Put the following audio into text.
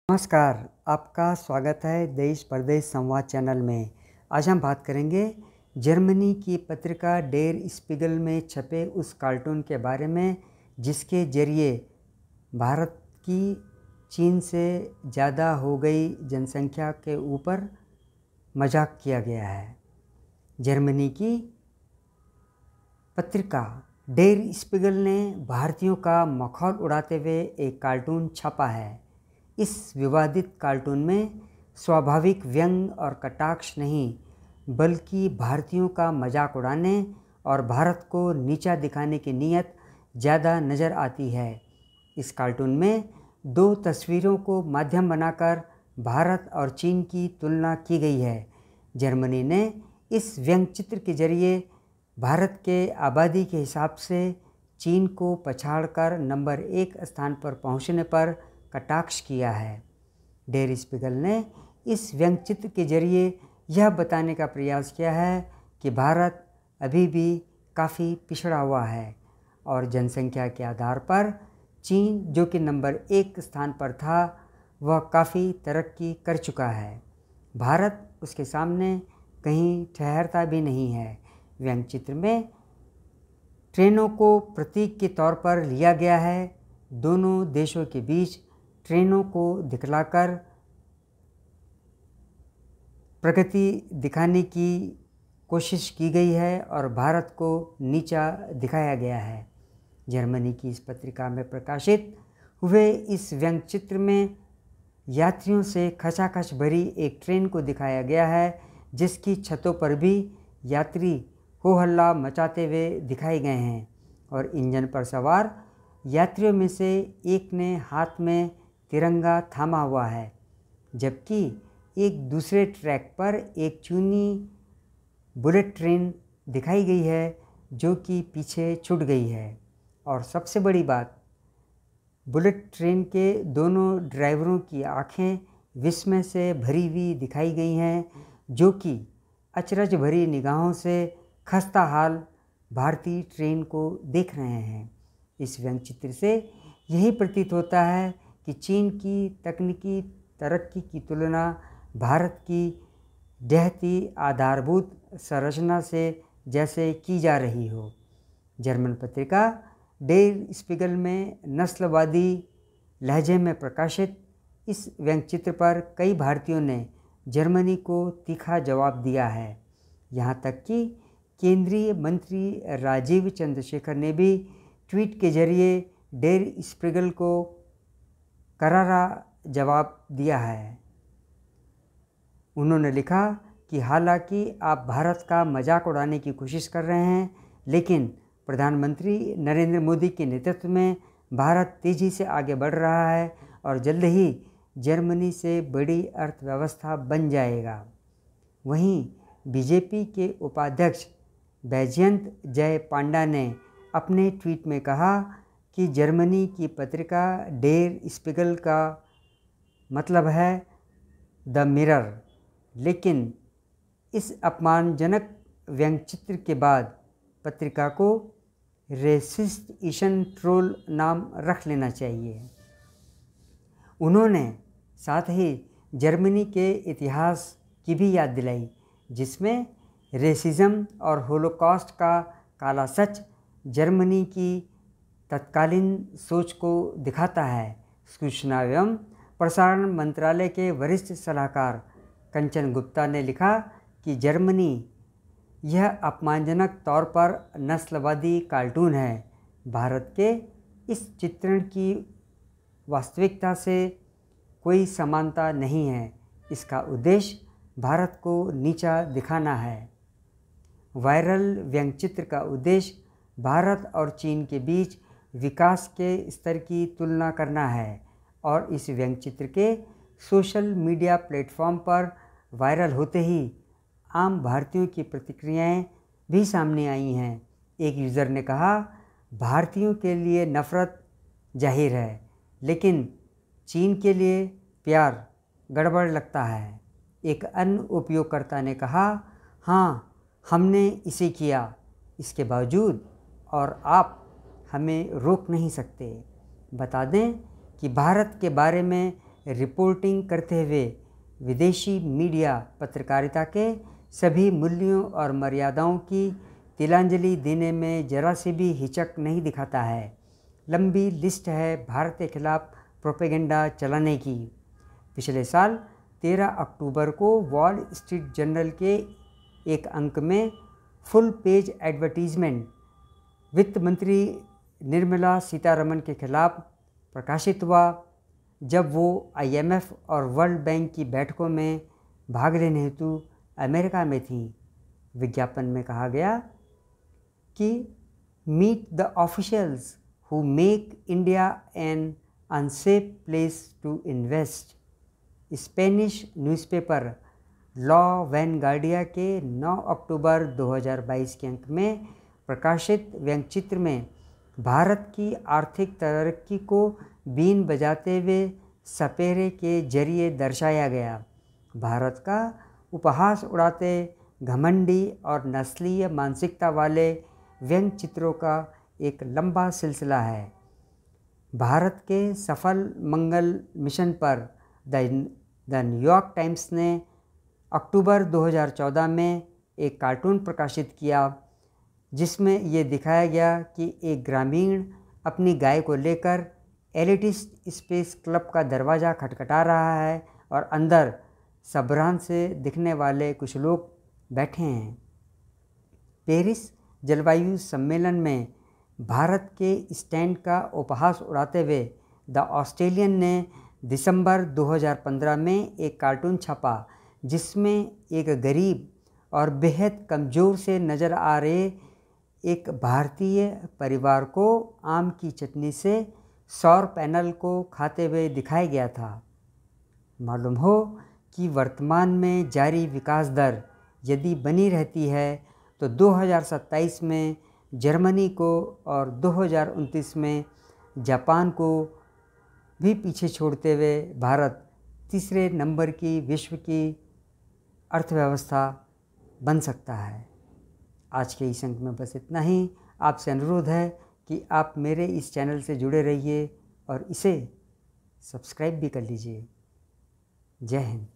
नमस्कार, आपका स्वागत है देश परदेश संवाद चैनल में। आज हम बात करेंगे जर्मनी की पत्रिका डेर स्पीगल में छपे उस कार्टून के बारे में जिसके जरिए भारत की चीन से ज़्यादा हो गई जनसंख्या के ऊपर मजाक किया गया है। जर्मनी की पत्रिका डेर स्पीगल ने भारतीयों का मखौल उड़ाते हुए एक कार्टून छापा है। इस विवादित कार्टून में स्वाभाविक व्यंग और कटाक्ष नहीं, बल्कि भारतीयों का मजाक उड़ाने और भारत को नीचा दिखाने की नीयत ज़्यादा नज़र आती है। इस कार्टून में दो तस्वीरों को माध्यम बनाकर भारत और चीन की तुलना की गई है। जर्मनी ने इस व्यंग चित्र के जरिए भारत के आबादी के हिसाब से चीन को पछाड़कर नंबर 1 स्थान पर पहुंचने पर कटाक्ष किया है। डेर स्पीगल ने इस व्यंग चित्र के जरिए यह बताने का प्रयास किया है कि भारत अभी भी काफ़ी पिछड़ा हुआ है और जनसंख्या के आधार पर चीन, जो कि नंबर 1 स्थान पर था, वह काफ़ी तरक्की कर चुका है। भारत उसके सामने कहीं ठहरता भी नहीं है। व्यंग चित्र में ट्रेनों को प्रतीक के तौर पर लिया गया है। दोनों देशों के बीच ट्रेनों को दिखलाकर प्रगति दिखाने की कोशिश की गई है और भारत को नीचा दिखाया गया है। जर्मनी की इस पत्रिका में प्रकाशित हुए इस व्यंग चित्र में यात्रियों से खचाखच भरी एक ट्रेन को दिखाया गया है, जिसकी छतों पर भी यात्री हो हल्ला मचाते हुए दिखाए गए हैं और इंजन पर सवार यात्रियों में से एक ने हाथ में तिरंगा थामा हुआ है, जबकि एक दूसरे ट्रैक पर एक चूनी बुलेट ट्रेन दिखाई गई है जो कि पीछे छूट गई है। और सबसे बड़ी बात, बुलेट ट्रेन के दोनों ड्राइवरों की आंखें विस्मय से भरी हुई दिखाई गई हैं, जो कि अचरज भरी निगाहों से खस्ता हाल भारतीय ट्रेन को देख रहे हैं। इस व्यंग चित्र से यही प्रतीत होता है कि चीन की तकनीकी तरक्की की तुलना भारत की ढहती आधारभूत संरचना से जैसे की जा रही हो। जर्मन पत्रिका डेर स्पीगल में नस्लवादी लहजे में प्रकाशित इस व्यंग चित्र पर कई भारतीयों ने जर्मनी को तीखा जवाब दिया है। यहाँ तक कि केंद्रीय मंत्री राजीव चंद्रशेखर ने भी ट्वीट के जरिए डेर स्पीगल को करारा जवाब दिया है। उन्होंने लिखा कि हालांकि आप भारत का मजाक उड़ाने की कोशिश कर रहे हैं, लेकिन प्रधानमंत्री नरेंद्र मोदी के नेतृत्व में भारत तेज़ी से आगे बढ़ रहा है और जल्द ही जर्मनी से बड़ी अर्थव्यवस्था बन जाएगा। वहीं बीजेपी के उपाध्यक्ष बैजयंत जय पांडा ने अपने ट्वीट में कहा कि जर्मनी की पत्रिका डेर स्पीगल का मतलब है द मिरर, लेकिन इस अपमानजनक व्यंग्यचित्र के बाद पत्रिका को रेसिस्ट ईशन ट्रोल नाम रख लेना चाहिए। उन्होंने साथ ही जर्मनी के इतिहास की भी याद दिलाई, जिसमें रेसिज्म और होलोकॉस्ट का काला सच जर्मनी की तत्कालीन सोच को दिखाता है। सूचना एवं प्रसारण मंत्रालय के वरिष्ठ सलाहकार कंचन गुप्ता ने लिखा कि जर्मनी यह अपमानजनक तौर पर नस्लवादी कार्टून है। भारत के इस चित्रण की वास्तविकता से कोई समानता नहीं है। इसका उद्देश्य भारत को नीचा दिखाना है। वायरल व्यंग्यचित्र का उद्देश्य भारत और चीन के बीच विकास के स्तर की तुलना करना है और इस व्यंग्यचित्र के सोशल मीडिया प्लेटफॉर्म पर वायरल होते ही आम भारतीयों की प्रतिक्रियाएं भी सामने आई हैं। एक यूज़र ने कहा, भारतीयों के लिए नफ़रत जाहिर है, लेकिन चीन के लिए प्यार गड़बड़ लगता है। एक अन्य उपयोगकर्ता ने कहा, हाँ, हमने इसे किया, इसके बावजूद और आप हमें रोक नहीं सकते। बता दें कि भारत के बारे में रिपोर्टिंग करते हुए विदेशी मीडिया पत्रकारिता के सभी मूल्यों और मर्यादाओं की तिलांजलि देने में जरा सी भी हिचक नहीं दिखाता है। लंबी लिस्ट है भारत के खिलाफ प्रोपेगेंडा चलाने की। पिछले साल 13 अक्टूबर को वॉल स्ट्रीट जर्नल के एक अंक में फुल पेज एडवर्टीजमेंट वित्त मंत्री निर्मला सीतारमण के खिलाफ प्रकाशित हुआ, जब वो IMF और वर्ल्ड बैंक की बैठकों में भाग लेने हेतु अमेरिका में थी। विज्ञापन में कहा गया कि meet the officials who make India an unsafe place to invest. Spanish newspaper La Vanguardia के 9 अक्टूबर 2022 के अंक में प्रकाशित व्यंग्यचित्र में भारत की आर्थिक तरक्की को बीन बजाते हुए सपेरे के जरिए दर्शाया गया। भारत का उपहास उड़ाते घमंडी और नस्लीय मानसिकता वाले व्यंग्य चित्रों का एक लंबा सिलसिला है। भारत के सफल मंगल मिशन पर द न्यूयॉर्क टाइम्स ने अक्टूबर 2014 में एक कार्टून प्रकाशित किया, जिसमें ये दिखाया गया कि एक ग्रामीण अपनी गाय को लेकर एलिटिस्ट स्पेस क्लब का दरवाज़ा खटखटा रहा है और अंदर सबरान से दिखने वाले कुछ लोग बैठे हैं। पेरिस जलवायु सम्मेलन में भारत के स्टैंड का उपहास उड़ाते हुए द ऑस्ट्रेलियन ने दिसंबर 2015 में एक कार्टून छापा, जिसमें एक गरीब और बेहद कमज़ोर से नज़र आ रहे एक भारतीय परिवार को आम की चटनी से सौर पैनल को खाते हुए दिखाया गया था। मालूम हो कि वर्तमान में जारी विकास दर यदि बनी रहती है तो 2027 में जर्मनी को और 2029 में जापान को भी पीछे छोड़ते हुए भारत तीसरे नंबर की विश्व की अर्थव्यवस्था बन सकता है। आज के इस अंक में बस इतना ही। आपसे अनुरोध है कि आप मेरे इस चैनल से जुड़े रहिए और इसे सब्सक्राइब भी कर लीजिए। जय हिंद।